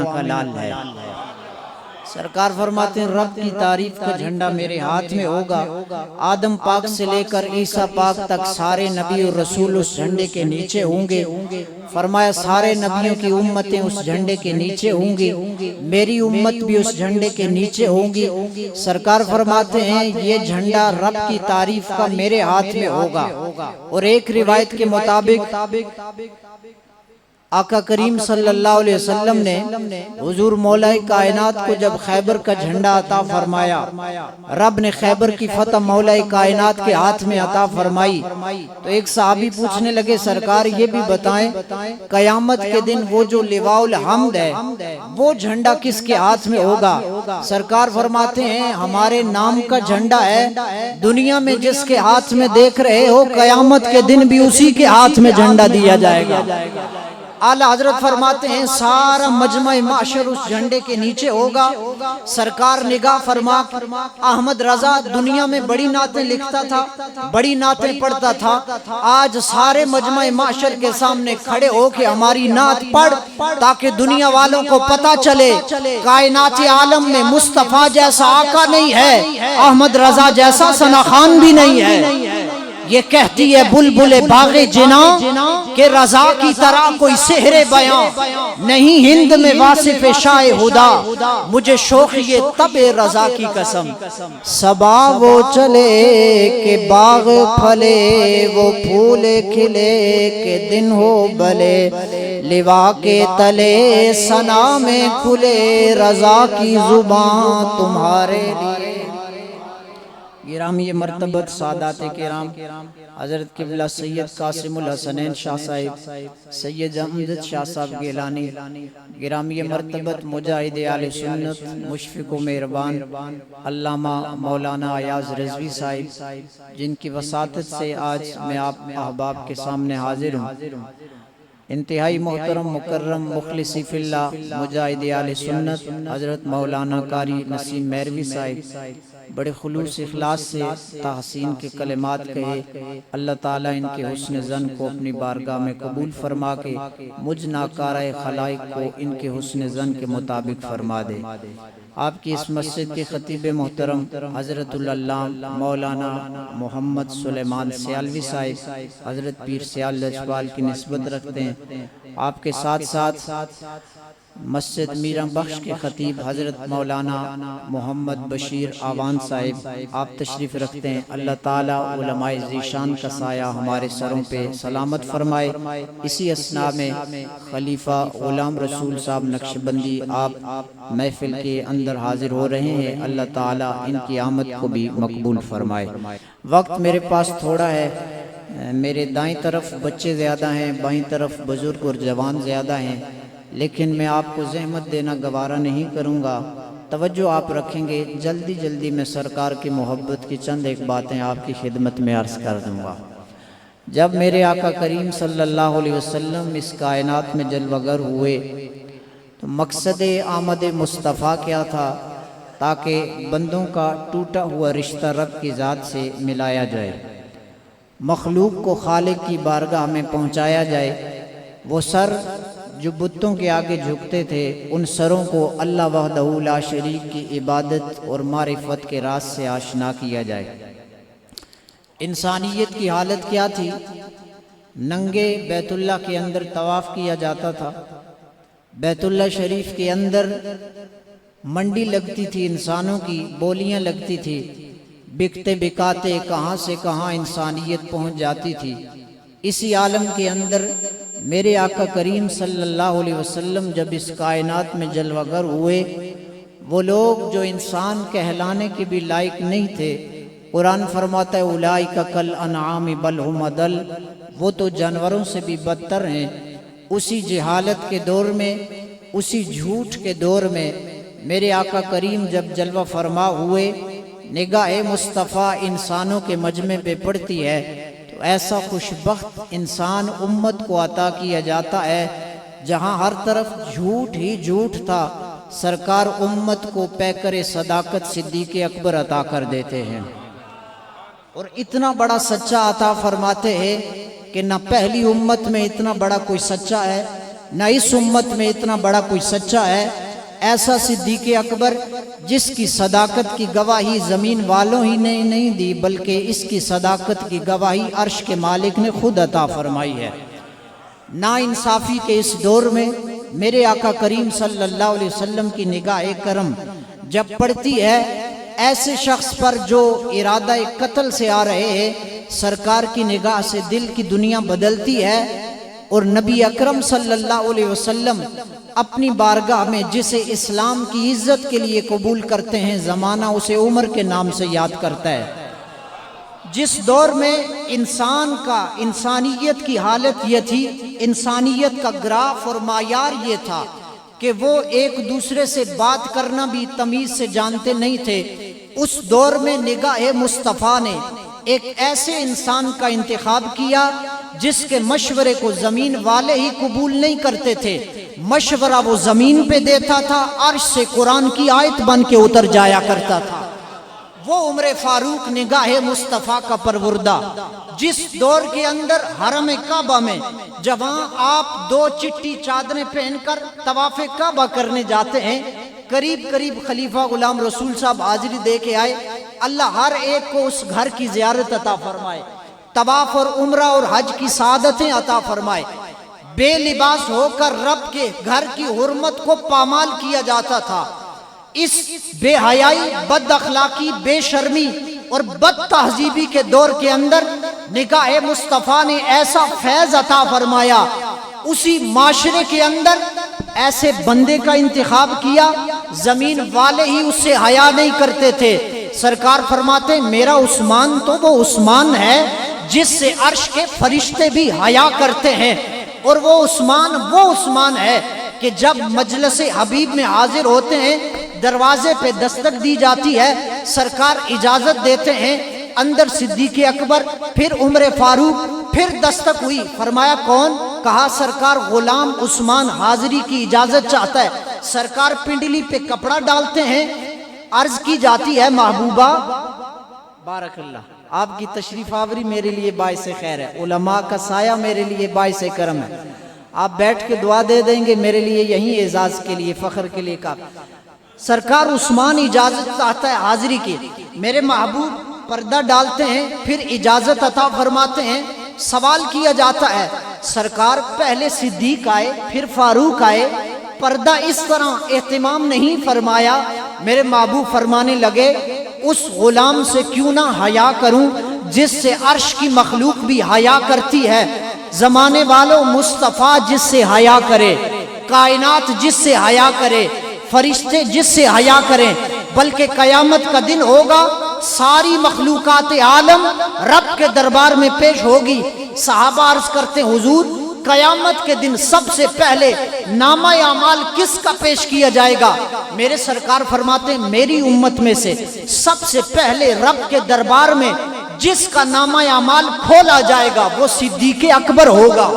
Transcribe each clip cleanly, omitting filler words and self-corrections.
کا لال ہے۔ سرکار فرماتے ہیں رب کی تعریف کا جھنڈا میرے ہاتھ میں ہوگا، آدم پاک سے لے کر عیسیٰ پاک تک سارے نبی اور رسول اس جھنڈے کے نیچے ہوں گے۔ فرمایا سارے نبیوں کی امتیں اس جھنڈے کے نیچے ہوں گی، میری امت بھی اس جھنڈے کے نیچے ہوں گی۔ سرکار فرماتے ہیں یہ جھنڈا رب کی تعریف کا میرے ہاتھ میں ہوگا۔ اور ایک روایت کے مطابق آقا کریم صلی اللہ علیہ وسلم نے حضور مولا کائنات کو جب خیبر کا جھنڈا عطا فرمایا، رب نے خیبر کی فتح مولا کائنات کے ہاتھ میں عطا فرمائی، تو ایک صحابی پوچھنے لگے سرکار یہ بھی بتائیں قیامت کے دن وہ جو لواء الحمد ہے وہ جھنڈا کس کے ہاتھ میں ہوگا؟ سرکار فرماتے ہیں ہمارے نام کا جھنڈا ہے، دنیا میں جس کے ہاتھ میں دیکھ رہے ہو قیامت کے دن بھی اسی کے ہاتھ میں جھنڈا دیا جائے گا۔ اعلیٰ حضرت فرماتے ہیں سارا مجمع معاشر اس جھنڈے کے نیچے ہوگا۔ سرکار نگاہ فرما احمد رضا دنیا میں بڑی نعتیں لکھتا تھا، بڑی نعتیں پڑھتا تھا، آج سارے مجمع معاشر کے سامنے کھڑے ہو کے ہماری نعت پڑھ تاکہ دنیا والوں کو پتہ چلے کائنات عالم میں مصطفیٰ جیسا آقا نہیں ہے، احمد رضا جیسا ثنا خان بھی نہیں ہے۔ یہ کہتی ہے بلبل باغ جناں کہ رضا کی طرح کوئی سحر بیاں نہیں ہند میں واصف شاہ خدا، مجھے شوق یہ تب رضا کی قسم۔ صبا وہ چلے کہ باغ پھلے وہ پھول کھلے کہ دن ہو بلے، لوا کے تلے ثنا میں کھلے رضا کی زبان تمہارے لیے۔ گرامی مرتبت سادات کرام حضرت قبلہ سید قاسم الحسنین شاہ صاحب، سید امجد شاہ صاحب گیلانی، گرامی مرتبت مجاہد اہل سنت مشفق و مہربان علامہ مولانا ایاز رضوی صاحب، جن کی وساطت سے آج میں آپ احباب کے سامنے حاضر ہوں۔ انتہائی محترم مکرم مخلصی فی اللہ مجاہد اہل سنت حضرت مولانا قاری نسیم مہروی صاحب بڑے خلوص اخلاص سے تحسین کے کلمات کہے، اللہ تعالیٰ ان کے حسن ظن کو اپنی بارگاہ میں قبول فرما کے مجھ ناکارہ خلائق کو ان کے حسن ظن کے مطابق فرما دے۔ آپ کی اس مسجد کے خطیب محترم حضرت اللہ مولانا محمد سلیمان سیالوی صاحب حضرت پیر سیال لجپال کی نسبت رکھتے ہیں۔ آپ کے ساتھ ساتھ مسجد میرا بخش کے خطیب حضرت مولانا محمد بشیر آوان صاحب آپ تشریف رکھتے ہیں۔ اللہ تعالیٰ علماء ذیشان کا سایہ ہمارے سروں پہ سلامت فرمائے۔ اسی اثناء میں خلیفہ غلام رسول صاحب نقشبندی آپ محفل کے اندر حاضر ہو رہے ہیں، اللہ تعالیٰ ان کی آمد کو بھی مقبول فرمائے۔ وقت میرے پاس تھوڑا ہے، میرے دائیں طرف بچے زیادہ ہیں، بائیں طرف بزرگ اور جوان زیادہ ہیں، لیکن میں آپ کو زحمت دینا گوارا نہیں کروں گا، توجہ آپ رکھیں گے، جلدی جلدی میں سرکار کی محبت کی چند ایک باتیں آپ کی خدمت میں عرض کر دوں گا۔ جب میرے آقا کریم صلی اللہ علیہ وسلم اس کائنات میں جلوہ گر ہوئے تو مقصد آمد مصطفیٰ کیا تھا؟ تاکہ بندوں کا ٹوٹا ہوا رشتہ رب کی ذات سے ملایا جائے، مخلوق کو خالق کی بارگاہ میں پہنچایا جائے۔ وہ سر جو بتوں کے آگے جھکتے تھے ان سروں کو اللہ وحدہ لا شریک کی عبادت اور معرفت کے راز سے آشنا کیا جائے۔ انسانیت کی حالت کیا تھی؟ ننگے بیت اللہ کے اندر طواف کیا جاتا تھا، بیت اللہ شریف کے اندر منڈی لگتی تھی، انسانوں کی بولیاں لگتی تھی، بکتے بکاتے کہاں سے کہاں انسانیت پہنچ جاتی تھی۔ اسی عالم کے اندر میرے آقا کریم صلی اللہ علیہ وسلم جب اس کائنات میں جلوہ گر ہوئے، وہ لوگ جو انسان کہلانے کے بھی لائق نہیں تھے، قرآن فرماتا ہے اولئک کالانعام بل ھم اضل، وہ تو جانوروں سے بھی بدتر ہیں۔ اسی جہالت کے دور میں، اسی جھوٹ کے دور میں میرے آقا کریم جب جلوہ فرما ہوئے، نگاہ مصطفیٰ انسانوں کے مجمع پہ پڑتی ہے تو ایسا خوشبخت انسان امت کو عطا کیا جاتا ہے جہاں ہر طرف جھوٹ ہی جھوٹ تھا، سرکار امت کو پیکر صداقت صدیق اکبر عطا کر دیتے ہیں، اور اتنا بڑا سچا عطا فرماتے ہیں کہ نہ پہلی امت میں اتنا بڑا کوئی سچا ہے نہ اس امت میں اتنا بڑا کوئی سچا ہے ایسا صدیق اکبر، جس کی صداقت کی گواہی زمین والوں ہی نے نہیں دی بلکہ اس کی صداقت کی گواہی عرش کے مالک نے خود عطا فرمائی ہے۔ نا انصافی کے اس دور میں میرے آقا کریم صلی اللہ علیہ وسلم کی نگاہ کرم جب پڑتی ہے ایسے شخص پر جو ارادہ قتل سے آ رہے ہیں، سرکار کی نگاہ سے دل کی دنیا بدلتی ہے، اور نبی اکرم صلی اللہ علیہ وسلم اپنی بارگاہ میں جسے اسلام کی عزت کے لیے قبول کرتے ہیں، زمانہ اسے عمر کے نام سے یاد کرتا ہے۔ جس دور میں انسان کا انسانیت کی حالت یہ تھی، انسانیت کا گراف اور معیار یہ تھا کہ وہ ایک دوسرے سے بات کرنا بھی تمیز سے جانتے نہیں تھے، اس دور میں نگاہ مصطفیٰ نے ایک ایسے انسان کا انتخاب کیا جس کے مشورے کو زمین والے ہی قبول نہیں کرتے تھے، مشورہ وہ زمین پہ دیتا تھا، عرش سے قرآن کی آیت بن کے اتر جایا کرتا تھا۔ وہ عمر فاروق نگاہ مصطفیٰ کا پروردہ، جس دور کے اندر حرم کعبہ میں جہاں آپ 2 چٹی چادریں پہن کر طواف کعبہ کرنے جاتے ہیں، قریب قریب خلیفہ غلام رسول صاحب حاضری دے کے آئے، اللہ ہر ایک کو اس گھر کی زیارت عطا فرمائے، طواف اور عمرہ اور حج کی سعادتیں عطا فرمائے۔ بے لباس ہو کر رب کے گھر کی حرمت کو پامال کیا جاتا تھا۔ اس بے حیائی، بد اخلاقی، بے شرمی اور بد تہذیبی کے دور کے اندر نگاہ مصطفیٰ نے ایسا فیض عطا فرمایا، اسی معاشرے کے اندر ایسے بندے کا انتخاب کیا، زمین والے ہی اس سے حیا نہیں کرتے تھے۔ سرکار فرماتے میرا عثمان تو وہ عثمان ہے جس سے عرش کے فرشتے بھی حیا کرتے ہیں، اور وہ عثمان ہے کہ جب مجلس حبیب میں حاضر ہوتے ہیں، دروازے پہ دستک دی جاتی ہے، سرکار اجازت دیتے ہیں، اندر صدیق اکبر، پھر عمر فاروق، پھر دستک ہوئی، فرمایا کون؟ کہا سرکار غلام عثمان حاضری کی اجازت چاہتا ہے۔ سرکار پنڈلی پہ کپڑا ڈالتے ہیں، عرض کی جاتی ہے محبوبہ، بارک اللہ، آپ کی تشریف آوری میرے لیے باعث خیر ہے، علماء کا سایہ میرے لیے باعث کرم ہے، آپ بیٹھ کے دعا دے دیں گے میرے لیے یہی اعزاز کے لیے، فخر کے لیے کا۔ سرکار عثمان اجازت چاہتا ہے حاضری کی، میرے محبوب پردہ ڈالتے ہیں، پھر اجازت عطا فرماتے ہیں۔ سوال کیا جاتا ہے، سرکار پہلے صدیق آئے پھر فاروق آئے، پردہ اس طرح اہتمام نہیں فرمایا؟ میرے محبوب فرمانے لگے اس غلام سے کیوں نہ حیا کروں جس سے عرش کی مخلوق بھی حیا کرتی ہے۔ زمانے والوں، مصطفیٰ جس سے حیا کرے، کائنات جس سے حیا کرے، فرشتے جس سے حیا کریں، بلکہ قیامت کا دن ہوگا ساری مخلوقات عالم رب کے دربار میں پیش ہوگی۔ صحابہ عرض کرتے حضور قیامت کے دن سب سے پہلے نامہ اعمال کس کا پیش کیا جائے گا؟ میرے سرکار فرماتے ہیں میری امت میں سے سب سے پہلے رب کے دربار میں جس کا نامہ اعمال کھولا جائے گا وہ صدیق اکبر ہوگا۔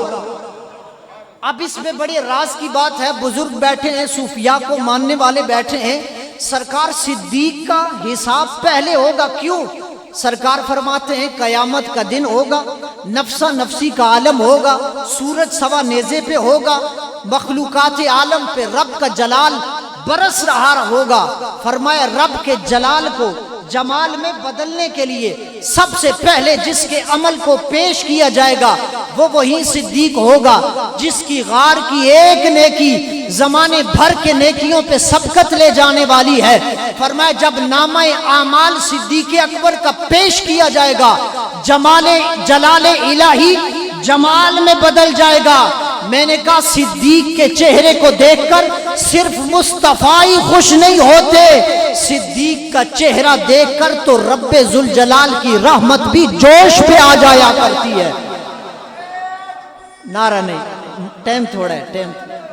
اب اس میں بڑے راز کی بات ہے، بزرگ بیٹھے ہیں، صوفیاء کو ماننے والے بیٹھے ہیں، سرکار صدیق کا حساب پہلے ہوگا، کیوں؟ سرکار فرماتے ہیں قیامت کا دن ہوگا، نفسا نفسی کا عالم ہوگا، سورج سوا نیزے پہ ہوگا، مخلوقات عالم پہ رب کا جلال برس رہا ہوگا۔ فرمایا رب کے جلال کو جمال میں بدلنے کے لیے سب سے پہلے جس کے عمل کو پیش کیا جائے گا وہ وہی صدیق ہوگا جس کی غار کی ایک نیکی زمانے بھر کے نیکیوں پہ سبقت لے جانے والی ہے۔ فرمایا جب نامہ اعمال صدیق اکبر کا پیش کیا جائے گا جلال الہی جمال میں بدل جائے گا۔ میں نے کہا صدیق کے چہرے کو دیکھ کر صرف مصطفیٰ ہی خوش نہیں ہوتے، صدیق کا چہرہ دیکھ کر تو رب ذوالجلال کی رحمت بھی جوش پہ آ جایا کرتی ہے۔ نعرہ نہیں، ٹائم تھوڑا ہے، ٹائم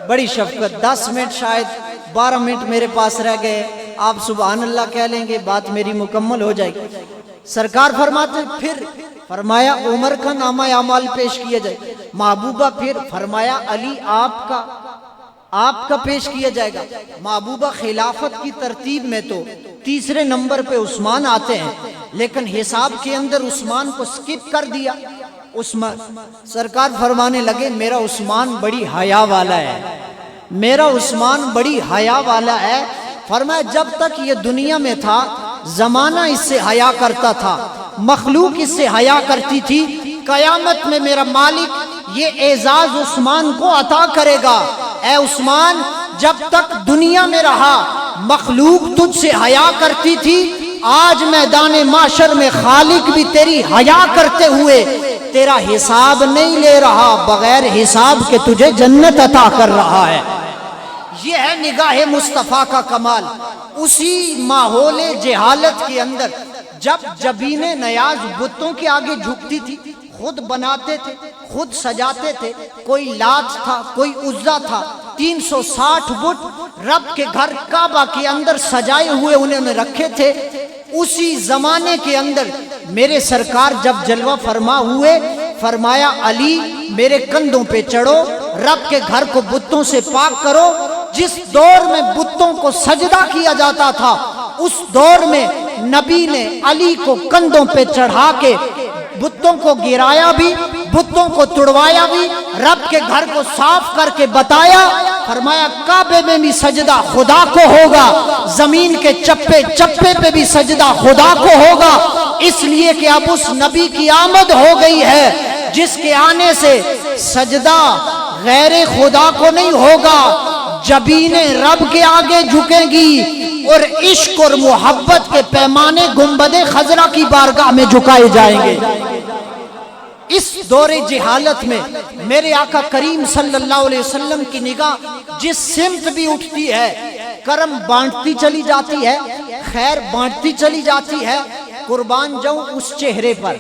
بڑی شفقت، 10 منٹ شاید 12 منٹ میرے پاس رہ گئے، آپ سبحان اللہ کہہ لیں گے بات میری مکمل ہو جائے گی۔ سرکار فرماتے ہیں پھر فرمایا عمر کا نامہ اعمال پیش کیا جائے، محبوبہ پھر فرمایا علی آپ کا پیش کیا جائے گا۔ محبوبہ خلافت کی ترتیب میں تو تیسرے نمبر پہ عثمان آتے ہیں، لیکن حساب کے اندر عثمان کو سکپ کر دیا۔ عثمان سرکار فرمانے لگے میرا عثمان بڑی حیا والا ہے، میرا عثمان بڑی حیا والا ہے۔ فرمایا جب تک یہ دنیا میں تھا زمانہ اس سے حیا کرتا تھا، مخلوق اس سے حیا کرتی تھی، قیامت میں میرا مالک یہ اعزاز عثمان کو عطا کرے گا۔ اے عثمان جب تک دنیا میں رہا مخلوق تجھ سے حیا کرتی تھی، آج میدان معاشر میں خالق بھی تیری حیا کرتے ہوئے تیرا حساب نہیں لے رہا، بغیر حساب کے تجھے جنت عطا کر رہا ہے۔ یہ ہے نگاہ مصطفیٰ کا کمال۔ اسی ماحول جہالت کے اندر جب جبین نیاز بتوں کے آگے جھکتی تھی، خود بناتے تھے، خود سجاتے تھے، کوئی لات تھا، کوئی عزا تھا، 360 بت رب کے گھر کعبہ کے اندر سجائے ہوئے انہوں نے رکھے تھے۔ اسی زمانے کے اندر میرے سرکار جب جلوہ فرما ہوئے، فرمایا علی میرے کندھوں پہ چڑھو، رب کے گھر کو بتوں سے پاک کرو۔ جس دور میں بتوں کو سجدہ کیا جاتا تھا اس دور میں نبی نے علی کو کندھوں پہ چڑھا کے بتوں کو گرایا بھی، بتوں کو توڑوایا بھی، رب کے گھر کو صاف کر کے بتایا۔ فرمایا کعبے میں بھی سجدہ خدا کو ہوگا، زمین کے چپے چپے پہ بھی سجدہ خدا کو ہوگا، اس لیے کہ اب اس نبی کی آمد ہو گئی ہے جس کے آنے سے سجدہ غیر خدا کو نہیں ہوگا، جبین رب کے آگے جھکیں گی اور عشق اور محبت کے پیمانے گنبد خضرا کی بارگاہ میں جھکائے جائیں گے۔ اس دور جہالت میں میرے آقا کریم صلی اللہ علیہ وسلم کی نگاہ جس سمت بھی اٹھتی ہے کرم بانٹتی چلی جاتی ہے، خیر بانٹتی چلی جاتی ہے۔ قربان جاؤں اس چہرے پر،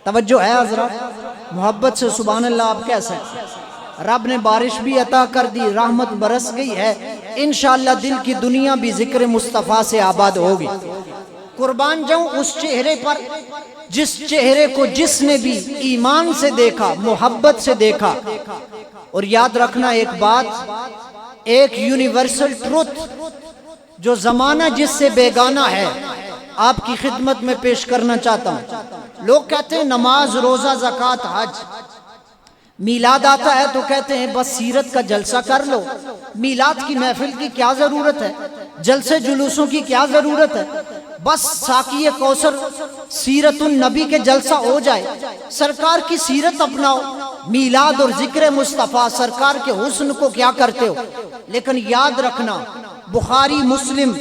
توجہ ہے حضرات، محبت سے سبحان اللہ آپ کیسے ہیں؟ رب نے بارش بھی عطا کر دی، رحمت برس گئی ہے، انشاءاللہ دل کی دنیا بھی ذکر مصطفیٰ سے آباد ہوگی۔ قربان جاؤں اس چہرے پر جس چہرے کو جس نے بھی ایمان سے دیکھا، محبت سے دیکھا۔ اور یاد رکھنا ایک بات، ایک یونیورسل ٹروتھ جو زمانہ جس سے بیگانہ ہے آپ کی خدمت میں پیش کرنا چاہتا ہوں۔ لوگ کہتے ہیں نماز، روزہ، زکوٰۃ، حج، میلاد آتا ہے تو کہتے ہیں بس سیرت کا جلسہ کر لو، میلاد کی محفل کی کیا ضرورت ہے، جلسے جلوسوں کی کیا ضرورت ہے، بس ساقی کوثر سیرت النبی کے جلسہ ہو جائے، سرکار کی سیرت اپناؤ، میلاد اور ذکر مصطفیٰ، سرکار کے حسن کو کیا کرتے ہو۔ لیکن یاد رکھنا بخاری، مسلم،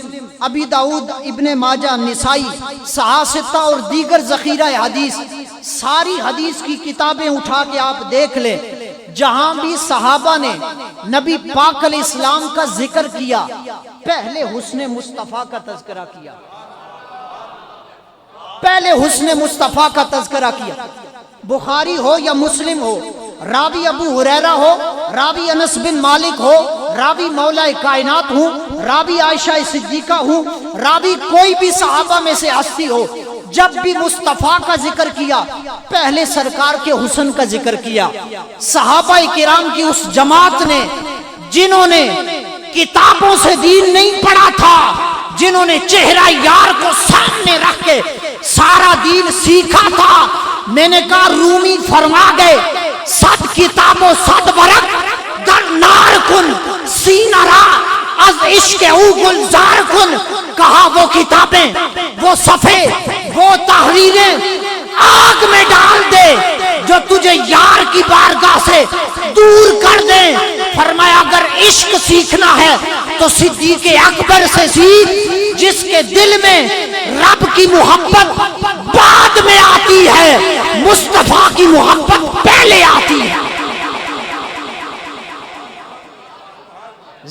ابی داؤد، ابن ماجہ، نسائی، صحاح اور دیگر ذخیرہ حدیث، ساری حدیث کی کتابیں اٹھا کے آپ دیکھ لیں، جہاں بھی صحابہ نے نبی پاک علیہ السلام کا ذکر کیا پہلے حسن مصطفیٰ کا تذکرہ کیا، پہلے حسن مصطفیٰ کا تذکرہ کیا۔ بخاری ہو یا مسلم ہو، راوی ابو ہریرہ ہو، راوی انس بن مالک ہو، راوی مولا کائنات ہوں، راوی عائشہ صدیقہ ہوں، راوی کوئی بھی صحابہ میں سے ہستی ہو، جب بھی مصطفیٰ کا ذکر کیا پہلے سرکار کے حسن کا ذکر کیا۔ صحابہ کرام کی اس جماعت نے جنہوں نے کتابوں سے دین نہیں پڑھا تھا، جنہوں نے چہرہ یار کو سامنے رکھ کے سارا دین سیکھا تھا، میں نے کہا رومی فرما گئے 100 کتاب و 100 ورق در نار کن سینہ را از عشق او گلزار کن، کہا وہ کتابیں، وہ صفحے، وہ تحریریں آگ میں ڈال دے جو تجھے یار کی بارگاہ سے دور کر دیں۔ فرمایا اگر عشق سیکھنا ہے تو صدیق اکبر سے سیکھ، جس کے دل میں رب کی محبت بعد میں آتی ہے، مصطفیٰ کی محبت پہلے آتی ہے۔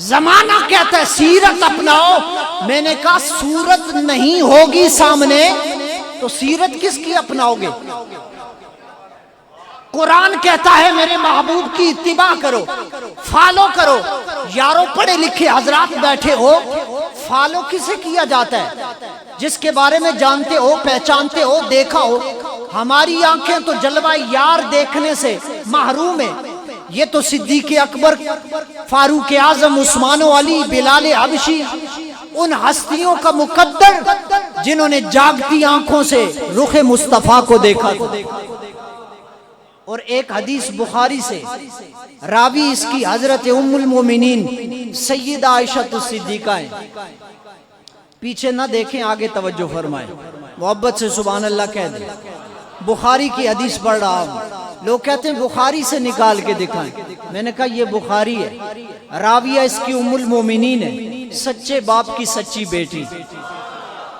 زمانہ کہتا ہے سیرت اپناؤ، میں نے کہا صورت نہیں ہوگی سامنے تو سیرت کس کی اپناؤ گے؟ قرآن کہتا ہے میرے محبوب کی اتباع کرو، فالو کرو۔ یارو پڑھے لکھے حضرات بیٹھے ہو، فالو کسے کیا جاتا ہے؟ جس کے بارے میں جانتے ہو، پہچانتے ہو، دیکھا ہو۔ ہماری آنکھیں تو جلوہ یار دیکھنے سے محروم ہیں۔ یہ تو صدیق اکبر، فاروق اعظم، عثمان و علی، بلال حبشی، ان ہستیوں کا مقدر جنہوں نے جاگتی آنکھوں سے رخ مصطفیٰ کو دیکھا۔ اور ایک حدیث بخاری سے، راوی اس کی حضرت ام المومنین سیدہ عائشہ صدیقہ ہیں۔ پیچھے نہ دیکھیں، آگے توجہ فرمائیں، محبت سے سبحان اللہ کہہ دیں۔ بخاری کی حدیث پڑھ رہا ہوں، لوگ کہتے ہیں بخاری سے نکال کے دکھائیں، میں نے کہا یہ بخاری ہے، راویہ اس کی ام المومنین ہے، سچے باپ کی سچی بیٹی۔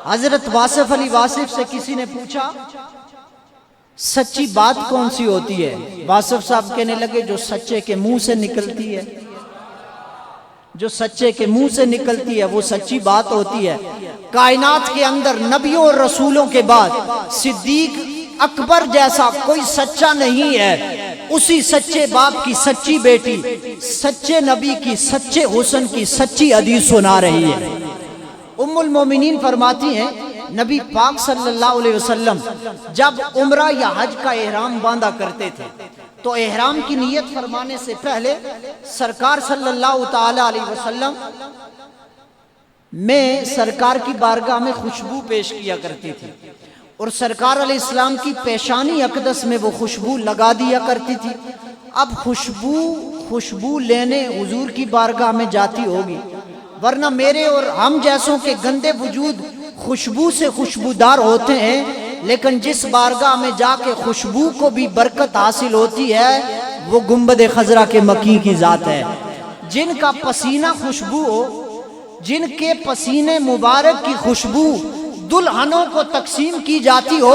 حضرت واصف علی واصف سے کسی نے پوچھا سچی بات کون سی ہوتی ہے؟ واصف صاحب کہنے لگے جو سچے کے منہ سے نکلتی ہے، جو سچے کے منہ سے نکلتی ہے وہ سچی بات ہوتی ہے۔ کائنات کے اندر نبیوں اور رسولوں کے بعد صدیق اکبر جیسا کوئی سچا نہیں ہے، اسی سچے باپ کی سچی بیٹی سچے نبی کی سچے حسن کی سچی حدیث سنا رہی ہے۔ ام المومنین فرماتی ہیں نبی پاک صلی اللہ علیہ وسلم جب عمرہ یا حج کا احرام باندھا کرتے تھے تو احرام کی نیت فرمانے سے پہلے سرکار صلی اللہ تعالی علیہ وسلم میں سرکار کی بارگاہ میں خوشبو پیش کیا کرتی تھی، اور سرکار علیہ السلام کی پیشانی اقدس میں وہ خوشبو لگا دیا کرتی تھی۔ اب خوشبو لینے حضور کی بارگاہ میں جاتی ہوگی، ورنہ میرے اور ہم جیسوں کے گندے وجود خوشبو سے خوشبودار ہوتے ہیں، لیکن جس بارگاہ میں جا کے خوشبو کو بھی برکت حاصل ہوتی ہے وہ گنبد خضرا کے مکی کی ذات ہے۔ جن کا پسینہ خوشبو ہو، جن کے پسینے مبارک کی خوشبو دلہنوں کو تقسیم کی جاتی ہو،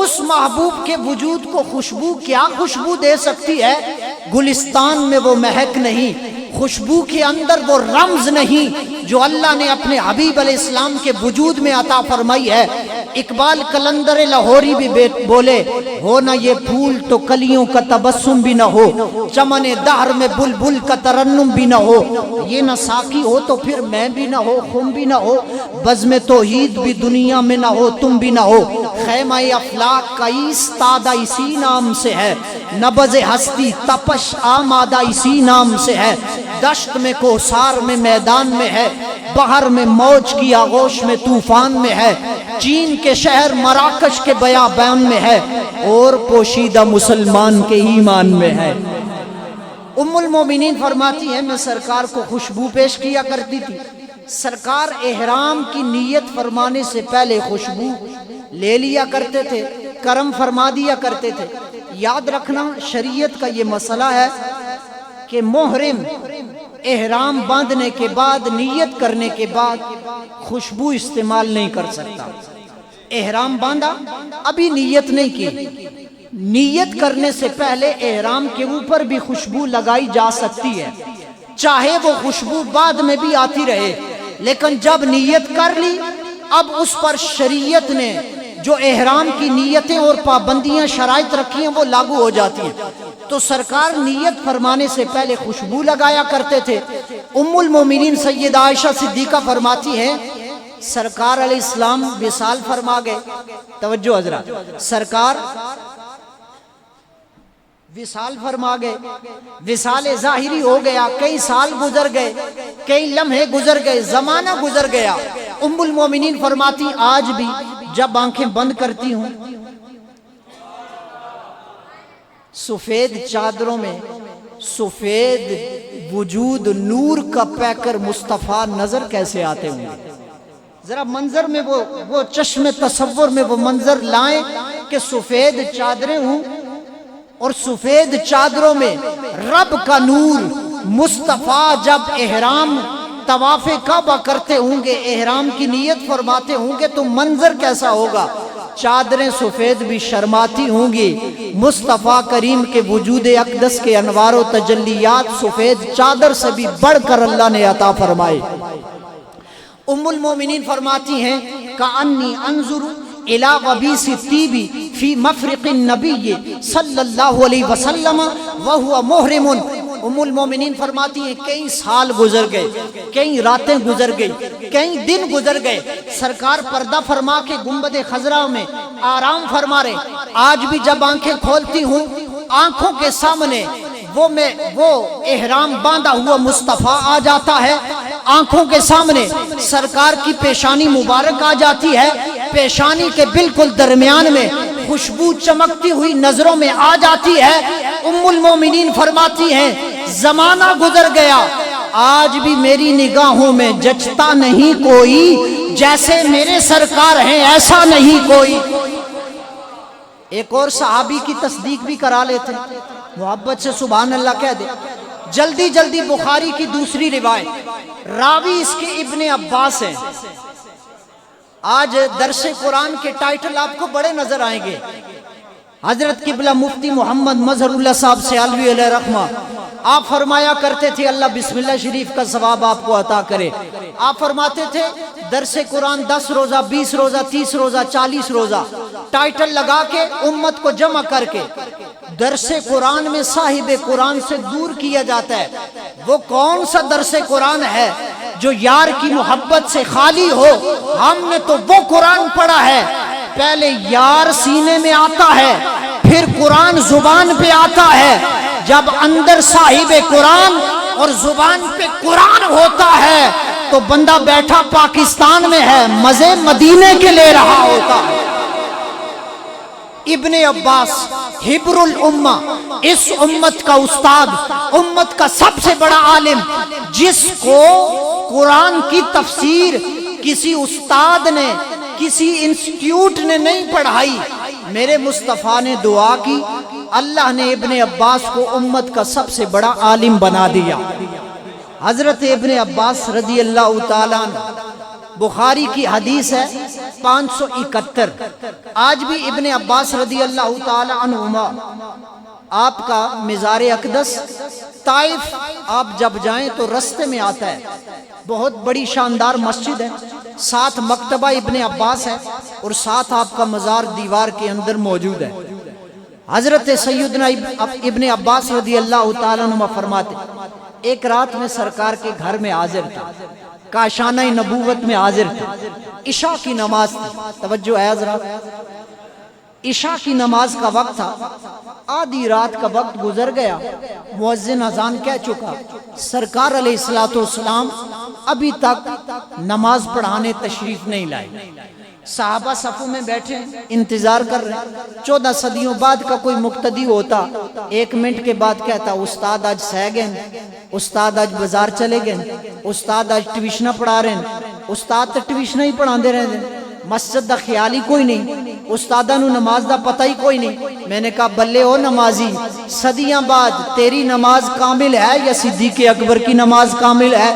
اس محبوب کے وجود کو خوشبو کیا خوشبو دے سکتی ہے؟ گلستان میں وہ مہک نہیں، خوشبو کے اندر وہ رمز نہیں جو اللہ نے اپنے حبیب علیہ السلام کے وجود میں عطا فرمائی ہے۔ اقبال قلندر لاہوری بھی بولے، ہو نہ یہ پھول تو کلیوں کا تبسم بھی نہ ہو، چمن دہر میں بلبل کا ترنم بھی نہ ہو، یہ نہ ساقی ہو تو پھر میں بھی نہ ہو، خم بھی نہ ہو، بزم توحید بھی دنیا میں نہ ہو، تم بھی نہ ہو، خیمہ افلاک کا ایستادہ اسی نام سے ہے، نبض ہستی تپش آمادہ اسی نام سے ہے، دشت میں کوثار میں میدان میں ہے، بحر میں موج کی آغوش میں طوفان میں ہے، چین کے شہر مراکش کے بیابان میں ہے، اور پوشیدہ مسلمان کے ایمان میں ہے۔ ام المومنین فرماتی ہیں میں سرکار کو خوشبو پیش کیا کرتی تھی، سرکار احرام کی نیت فرمانے سے پہلے خوشبو لے لیا کرتے تھے، کرم فرما دیا کرتے تھے۔ یاد رکھنا شریعت کا یہ مسئلہ ہے کہ محرم احرام باندھنے کے بعد نیت کرنے کے بعد خوشبو استعمال نہیں کر سکتا۔ احرام باندھا ابھی نیت نہیں کی، نیت کرنے سے پہلے احرام کے اوپر بھی خوشبو لگائی جا سکتی ہے، چاہے وہ خوشبو بعد میں بھی آتی رہے، لیکن جب نیت کر لی اب اس پر شریعت نے جو احرام کی نیتیں اور پابندیاں شرائط رکھی ہیں وہ لاگو ہو جاتی ہیں۔ تو سرکار نیت فرمانے سے پہلے خوشبو لگایا کرتے تھے۔ ام المومنین سیدہ عائشہ صدیقہ فرماتی ہیں سرکار علیہ السلام وصال فرما گئے، توجہ حضرات، سرکار وصال فرما گئے، وصال ظاہری ہو گیا، کئی سال گزر گئے، کئی لمحے گزر گئے، زمانہ گزر گیا۔ ام المومنین فرماتی آج بھی جب آنکھیں بند کرتی ہوں سفید چادروں میں سفید وجود نور کا پیکر مصطفیٰ نظر کیسے آتے ہوں گے؟ ذرا منظر میں وہ چشم تصور میں وہ منظر لائیں کہ سفید چادریں ہوں اور سفید چادروں میں رب کا نور مصطفیٰ جب احرام طواف کعبہ کرتے ہوں گے، احرام کی نیت فرماتے ہوں گے تو منظر کیسا ہوگا؟ چادریں سفید بھی شرماتی ہوں گی، مصطفیٰ کریم کے وجود اقدس کے انوار و تجلیات سفید چادر سے بھی بڑھ کر اللہ نے عطا فرمائے۔ ام المومنین فرماتی ہیں کأنی انظر الی غبیث الطیب فی مفرق النبی صلی اللہ علیہ وسلم وہو محرم۔ ام المومنین فرماتی ہیں کئی سال گزر گئے، کئی راتیں گزر گئی، کئی دن گزر گئے، سرکار پردہ فرما کے گنبد خضرا میں آرام فرما رہے۔ آج بھی جب آنکھیں کھولتی ہوں آنکھوں کے سامنے وہ احرام باندھا ہوا مصطفیٰ آ جاتا ہے، آنکھوں کے سامنے سرکار کی پیشانی مبارک آ جاتی ہے، پیشانی کے بالکل درمیان میں خوشبو چمکتی ہوئی نظروں میں آ جاتی ہے۔ ام المومنین فرماتی ہیں زمانہ گزر گیا، آج بھی میری نگاہوں میں جچتا نہیں کوئی، جیسے میرے سرکار ہیں ایسا نہیں کوئی۔ ایک اور صحابی کی تصدیق بھی کرا لیتے، محبت سے سبحان اللہ کہہ دے۔ جلدی جلدی بخاری کی دوسری روایت، راوی اس کے ابن عباس ہیں۔ آج درس قرآن کے ٹائٹل آپ کو بڑے نظر آئیں گے۔ حضرت قبلہ مفتی محمد مظہر اللہ صاحب سیالوی علیہ رحمہ، آپ فرمایا کرتے تھے اللہ بسم اللہ شریف کا ثواب آپ کو عطا کرے۔ آپ فرماتے تھے درس قرآن 10 روزہ 20 روزہ 30 روزہ 40 روزہ ٹائٹل لگا کے امت کو جمع کر کے درس قرآن میں صاحب قرآن سے دور کیا جاتا ہے۔ وہ کون سا درس قرآن ہے جو یار کی محبت سے خالی ہو؟ ہم نے تو وہ قرآن پڑھا ہے، پہلے یار سینے میں آتا ہے، پھر قرآن زبان پہ آتا ہے۔ جب اندر صاحب قرآن اور زبان پہ قرآن ہوتا ہے تو بندہ بیٹھا پاکستان میں ہے، مزے مدینے کے لے رہا ہوتا ہے۔ ابن عباس حبر الامہ، اس امت کا استاد، امت کا سب سے بڑا عالم، جس کو قرآن کی تفسیر کسی استاد نے کسی انسٹیٹیوٹ نے نہیں پڑھائی، میرے مصطفیٰ نے دعا کی، اللہ نے ابن عباس کو امت کا سب سے بڑا عالم بنا دیا۔ حضرت ابن عباس رضی اللہ تعالیٰ عنہ، بخاری کی حدیث ہے 571۔ آج بھی ابن عباس رضی اللہ تعالیٰ عنہما، آپ کا مزار اقدس طائف آپ جب جائیں تو رستے میں آتا ہے، بہت بڑی شاندار مسجد ہے، ساتھ مکتبہ ابن عباس ہے اور ساتھ آپ کا مزار دیوار کے اندر موجود ہے۔ حضرت سیدنا ابن عباس رضی اللہ تعالیٰ عنہ فرماتے ایک رات میں سرکار کے گھر میں حاضر تھا، کاشانہ نبوت میں حاضر تھا، عشاء کی نماز تھی، توجہ ہے حضرات، عشاء کی نماز کا وقت تھا، آدھی رات کا وقت گزر گیا، مؤذن اذان کہہ چکا، سرکار علیہ السلام ابھی تک نماز پڑھانے تشریف نہیں لائے۔ صحابہ صفوں میں بیٹھے انتظار کر رہے ہیں۔ 14 صدیوں بعد کا کوئی مقتدی ہوتا 1 منٹ کے بعد کہتا استاد آج سہ گئے، استاد آج بازار چلے گئے، استاد آج ٹیوشنہ پڑھا رہے ہیں، استاد تو ٹیوشنہ ہی پڑھا دے رہے ہیں، مسجد دا خیال ہی کوئی نہیں، استادہ نو نماز دا پتہ ہی کوئی نہیں۔ میں نے کہا بلے او نمازی، صدیاں بعد تیری نماز کامل ہے یا صدیق اکبر کی نماز کامل ہے،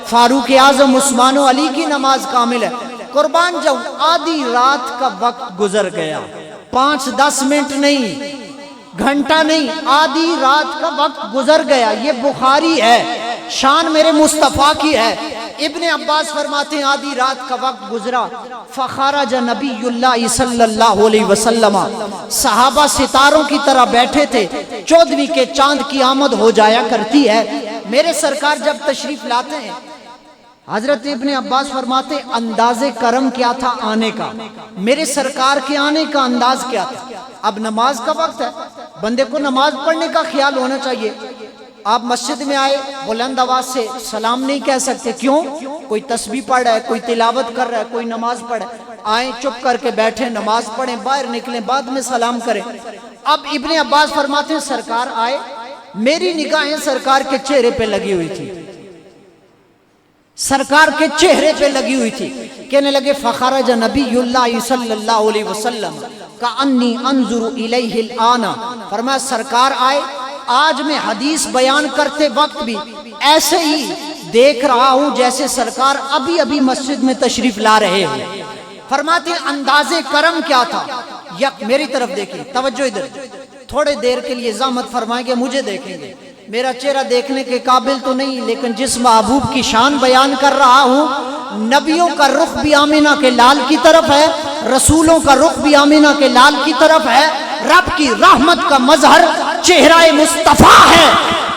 فاروق اعظم عثمان و علی کی نماز کامل ہے؟ قربان جاؤں، آدھی رات کا وقت گزر گیا، 5-10 منٹ نہیں، گھنٹہ نہیں، آدھی رات کا وقت گزر گیا۔ یہ بخاری ہے، شان میرے مصطفیٰ کی ہے۔ ابن عباس فرماتے ہیں آدھی رات کا وقت گزرا، فخرج نبی اللہ صلی اللہ علیہ وسلم، صحابہ ستاروں کی طرح بیٹھے تھے، 14ویں کے چاند کی آمد ہو جایا کرتی ہے۔ میرے سرکار جب تشریف لاتے ہیں، حضرت ابن عباس فرماتے انداز کرم کیا تھا آنے کا، میرے سرکار کے آنے کا انداز کیا تھا۔ اب نماز کا وقت ہے، بندے کو نماز پڑھنے کا خیال ہونا چاہیے۔ آپ مسجد میں آئے، بلند آواز سے سلام نہیں کہہ سکتے، کیوں؟ کوئی تسبیح پڑھ رہا ہے، کوئی تلاوت کر رہا ہے، کوئی نماز پڑھ رہا ہے، آئیں چپ کر کے بیٹھیں، نماز پڑھیں، باہر نکلیں، بعد میں سلام کریں۔ اب ابن عباس فرماتے ہیں سرکار آئے، میری نگاہیں سرکار کے چہرے پہ لگی ہوئی تھی، سرکار کے چہرے پہ لگی ہوئی تھی، کہنے لگے فخرج نبی اللہ صلی اللہ علیہ وسلم کأنی انظر الیہ الآن، فرمایا سرکار آئے، آج میں حدیث بیان کرتے وقت بھی ایسے ہی دیکھ رہا ہوں جیسے سرکار ابھی ابھی مسجد میں تشریف لا رہے ہیں۔ فرماتے ہیں انداز کرم کیا تھا، یک میری طرف دیکھیں، توجہ ادھر، تھوڑے دیر کے لیے زحمت فرمائیں گے، مجھے دیکھیں گے، میرا چہرہ دیکھنے کے قابل تو نہیں، لیکن جس محبوب کی شان بیان کر رہا ہوں، نبیوں کا رخ بھی آمینہ کے لال کی طرف ہے، رسولوں کا رخ بھی آمینہ کے لال کی طرف ہے، رب کی رحمت کا مظہر چہرہ مصطفیٰ ہے،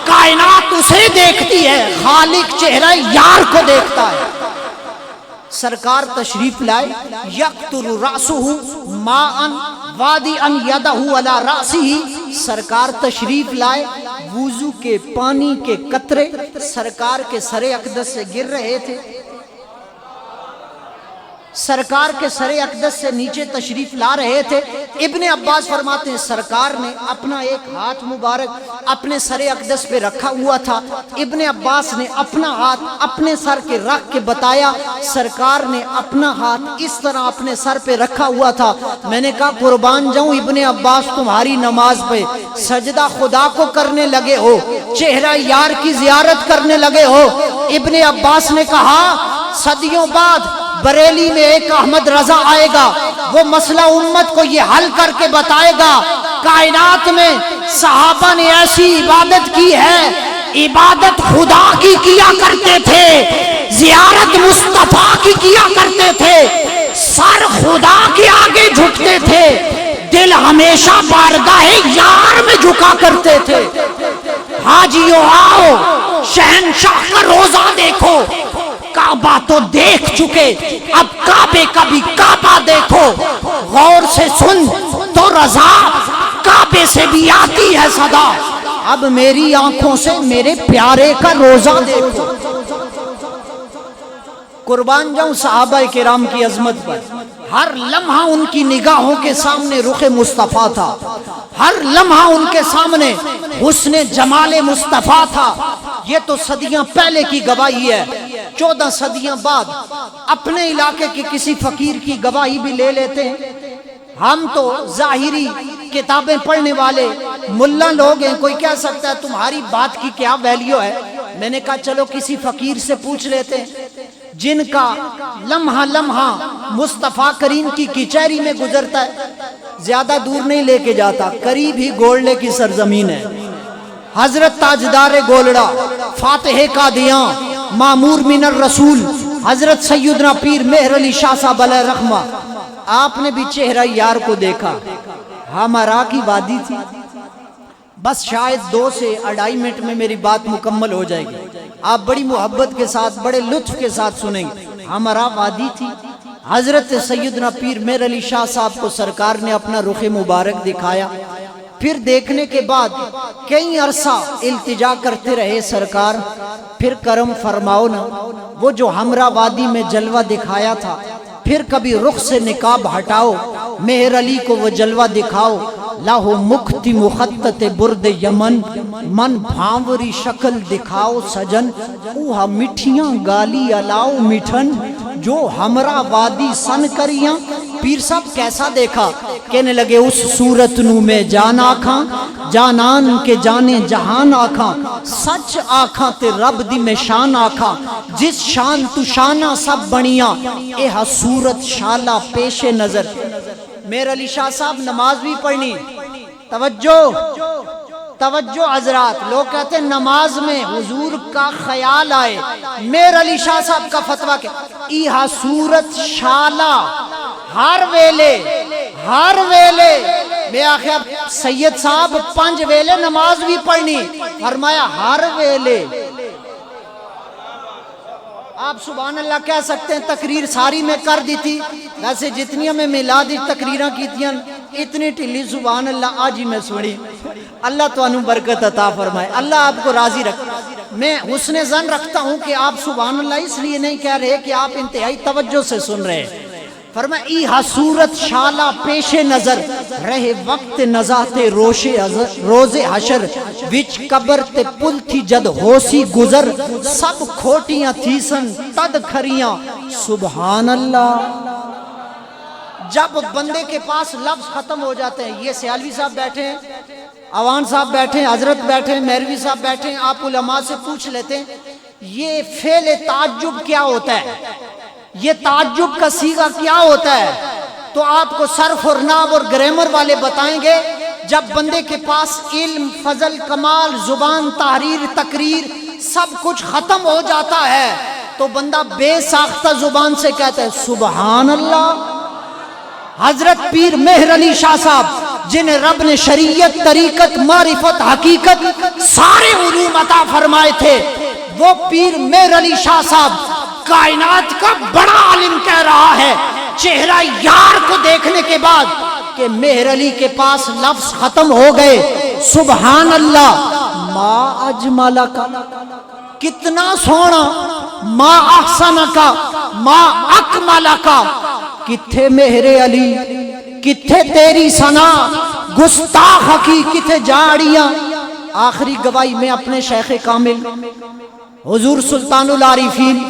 کائنات اسے دیکھتی ہے، خالق چہرہ یار کو دیکھتا ہے۔ سرکار تشریف لائے، یقطر رأسہ ماءً وادعًا یدہ علی رأسہ، سرکار تشریف لائے، وضو کے پانی کے قطرے سرکار کے سر اقدس سے گر رہے تھے، سرکار کے سر اقدس سے نیچے تشریف لا رہے تھے۔ ابن عباس فرماتے ہیں سرکار نے اپنا ایک ہاتھ مبارک اپنے سر اقدس پہ رکھا ہوا تھا۔ ابن عباس نے اپنا ہاتھ اپنے سر کے رکھ کے بتایا سرکار نے اپنا ہاتھ اس طرح اپنے سر پہ رکھا ہوا تھا۔ میں نے کہا قربان جاؤں ابن عباس، تمہاری نماز پہ سجدہ خدا کو کرنے لگے ہو، چہرہ یار کی زیارت کرنے لگے ہو۔ ابن عباس نے کہا صدیوں بعد بریلی میں ایک احمد رضا آئے گا، وہ مسئلہ امت کو یہ حل کر کے بتائے گا۔ کائنات میں صحابہ نے ایسی عبادت کی ہے، عبادت خدا کی کیا کرتے تھے، زیارت مصطفیٰ کی کیا کرتے تھے، سر خدا کے آگے جھکتے تھے، دل ہمیشہ بارگاہ یار میں جھکا کرتے تھے۔ حاجیوں آؤ شہنشاہ کا روزہ دیکھو، کعبہ تو دیکھ چکے، اب کعبے کا بھی کعبہ دیکھو، غور سے سن تو رضا کعبے سے بھی آتی ہے صدا، اب میری آنکھوں سے میرے پیارے کا روزہ دیکھو۔ قربان جاؤں صحابہ کرام کی عظمت پر، ہر لمحہ ان کی نگاہوں کے سامنے رخ مصطفیٰ تھا، ہر لمحہ ان کے سامنے حسن جمال مصطفیٰ تھا۔ یہ تو صدیاں پہلے کی گواہی ہے، 14 صدیاں بعد اپنے علاقے کے کسی فقیر کی گواہی بھی لے لیتے ہیں۔ ہم تو ظاہری کتابیں پڑھنے والے ملا لوگ ہیں، کوئی کہہ سکتا ہے تمہاری بات کی کیا ویلیو ہے۔ میں نے کہا چلو کسی فقیر سے پوچھ لیتے ہیں جن کا لمحہ لمحہ مصطفیٰ کریم کی کچہری میں گزرتا ہے، زیادہ دور نہیں لے کے جاتا، قریب ہی گولڑے کی سرزمین ہے۔ حضرت تاجدار گولڑا، فاتح قادیاں، معمور من الرسول، حضرت سیدنا پیر مہر علی شاہ صاحب علیہ رحمہ، آپ نے بھی چہرہ یار کو دیکھا۔ ہمارا کی وادی تھی، بس شاید 2 سے 2.5 منٹ میں میری بات مکمل ہو جائے گی، آپ بڑی محبت کے ساتھ بڑے لطف کے ساتھ سنیں گے۔ ہمارا وادی تھی، حضرت سیدنا پیر مہر علی شاہ صاحب کو سرکار نے اپنا رخ مبارک دکھایا، پھر دیکھنے کے بعد کئی عرصہ التجا کرتے رہے سرکار پھر کرم فرماؤ نا، وہ جو ہمرا وادی میں جلوہ دکھایا تھا پھر کبھی رخ سے نقاب ہٹاؤ، مہر علی کو وہ جلوہ دکھاؤ۔ لاہو مکھتی مخطط برد یمن، من بھانوری شکل دکھاؤ سجن، اوہا مٹھیاں گالی الاؤ مٹھن، جو ہمرا وادی سن کریاں۔ پیر صاحب کیسا دیکھا؟ کہنے لگے اس صورت نو میں جان آکھاں، جانان کے جانے جہان آکھاں، سچ آکھاں تے رب دی میں شان آکھاں، جس شان تو شانہ سب بنیاں، اے صورت شالہ پیش نظر۔ مہر علی شاہ صاحب نماز بھی پڑھنی، توجہ توجہ حضرات، لوگ کہتے ہیں نماز میں حضور کا خیال آئے، مہر علی شاہ صاحب کا فتویٰ کہ ایہا صورت شالہ ہر ویلے میں آخر سید صاحب 5 ویلے نماز بھی پڑھنی، فرمایا ہر ویلے۔ آپ سبحان اللہ کہہ سکتے ہیں تقریر ساری میں کر دی تھی، ویسے جتنی میں میلادی تقریراں کی تھیں اتنی ٹھلی سبحان اللہ آج ہی میں سنی۔ اللہ تو انہوں برکت عطا فرمائے، اللہ آپ کو راضی رکھے۔ میں حسن ظن رکھتا ہوں کہ آپ سبحان اللہ اس لیے نہیں کہہ رہے کہ آپ انتہائی توجہ سے سن رہے ہیں۔ فرمایا ایہا صورت شالہ پیش نظر، رہے وقت نزاہت روز حشر، وچ قبر تے پل تھی جد ہوسی گزر، سب کھوٹیاں تھی سن تد کھریاں سبحان اللہ۔ جب بندے کے پاس لفظ ختم ہو جاتے ہیں، یہ سیالوی صاحب بیٹھے ہیں، عوان صاحب بیٹھے ہیں، حضرت بیٹھے ہیں، مہروی صاحب بیٹھے ہیں، آپ علماء سے پوچھ لیتے ہیں یہ فعل تعجب کیا ہوتا ہے، یہ تعجب کا صیغہ کیا ہوتا ہے، تو آپ کو صرف اور نحو اور گرامر والے بتائیں گے جب بندے کے پاس علم، فضل، کمال، زبان، تحریر، تقریر سب کچھ ختم ہو جاتا ہے تو بندہ بے ساختہ زبان سے کہتا ہے سبحان اللہ۔ حضرت پیر مہر علی شاہ صاحب جنہیں رب نے شریعت، طریقت، معرفت، حقیقت سارے علوم عطا فرمائے تھے، وہ پیر مہر علی شاہ صاحب کائنات کا بڑا عالم کہہ رہا ہے چہرہ یار کو دیکھنے کے بعد کہ مہر علی کے پاس لفظ ختم ہو گئے، سبحان اللہ۔ ما اجمل کا، کتنا سونا، ما احسن کا، ما اکمل کا، کتھے مہر علی کتھے تیری ثنا گستاخ کی کتھے جاڑیاں. آخری گواہی میں اپنے شیخ کامل حضور سلطان العارفین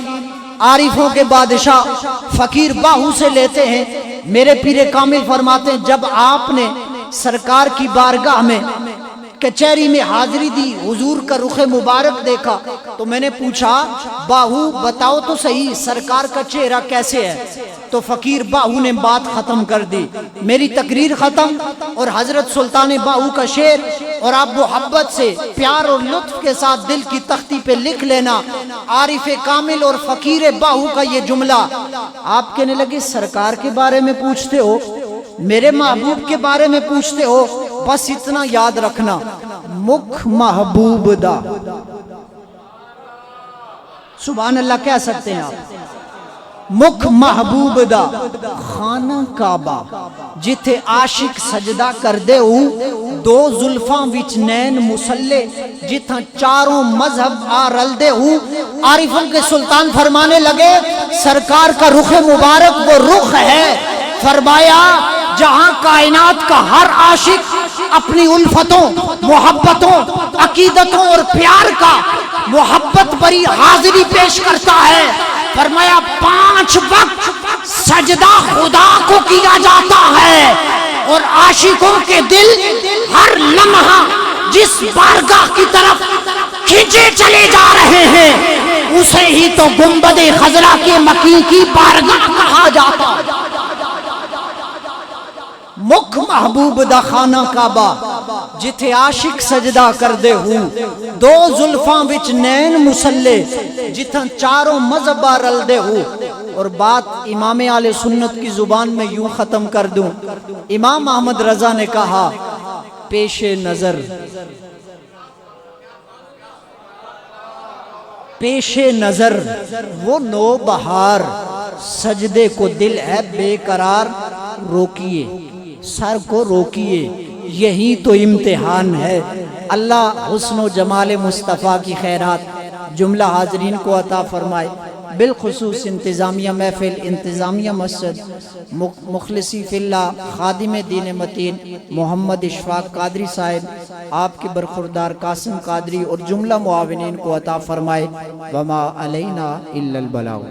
عارفوں کے بادشاہ فقیر باہو سے لیتے ہیں. میرے پیر کامل فرماتے ہیں جب آپ نے سرکار کی بارگاہ میں کچہری میں حاضری دی، حضور کا رخ مبارک دیکھا، تو میں نے پوچھا باہو بتاؤ تو صحیح سرکار کا چہرہ کیسے ہے؟ تو فقیر باہو نے بات ختم کر دی، میری تقریر ختم اور حضرت سلطان باہو کا شعر، اور آپ محبت سے پیار اور لطف کے ساتھ دل کی تختی پہ لکھ لینا عارف کامل اور فقیر باہو کا یہ جملہ. آپ کہنے لگے سرکار کے بارے میں پوچھتے ہو، میرے محبوب کے بارے میں پوچھتے ہو، بس اتنا یاد رکھنا مکھ محبوب دا. سبحان اللہ کہہ سکتے ہیں آپ. مکھ محبوب دا خانہ کعبہ جتھے عاشق سجدہ کر دے ہو، دو زلفاں وچ نین مسلے جتھاں چاروں مذہب آ رل دے ہو. عارفوں کے سلطان فرمانے لگے سرکار کا رخ مبارک وہ رخ ہے، فرمایا جہاں کائنات کا ہر عاشق اپنی الفتوں محبتوں عقیدتوں اور پیار کا محبت بری حاضری پیش کرتا ہے، فرمایا 5 وقت سجدہ خدا کو کیا جاتا ہے، اور عاشقوں کے دل ہر لمحہ جس بارگاہ کی طرف کھینچے چلے جا رہے ہیں اسے ہی تو گنبد خضرا کے مکی کی بارگاہ کہا جاتا. مکھ محبوب دا خانہ کعبہ جتھے عاشق سجدہ کر دے ہو، دو زلفاں وچ نین مسلے جتھاں چاروں مذہب رل دے ہو. اور بات امام اہل سنت کی زبان میں یوں ختم کر دوں. امام احمد رضا نے کہا پیش نظر پیش نظر وہ نو بہار، سجدے کو دل ہے بے قرار، روکیے سر کو روکیے یہی تو امتحان ہے. اللہ حسن و جمال مصطفیٰ کی خیرات جملہ حاضرین کو عطا فرمائے. بالخصوص انتظامیہ محفل، انتظامیہ مسجد، مخلصی فی اللہ خادم دین متین محمد اشفاق قادری صاحب، آپ کے برخوردار قاسم قادری اور جملہ معاونین کو عطا فرمائے. وما علینا الا البلاغ.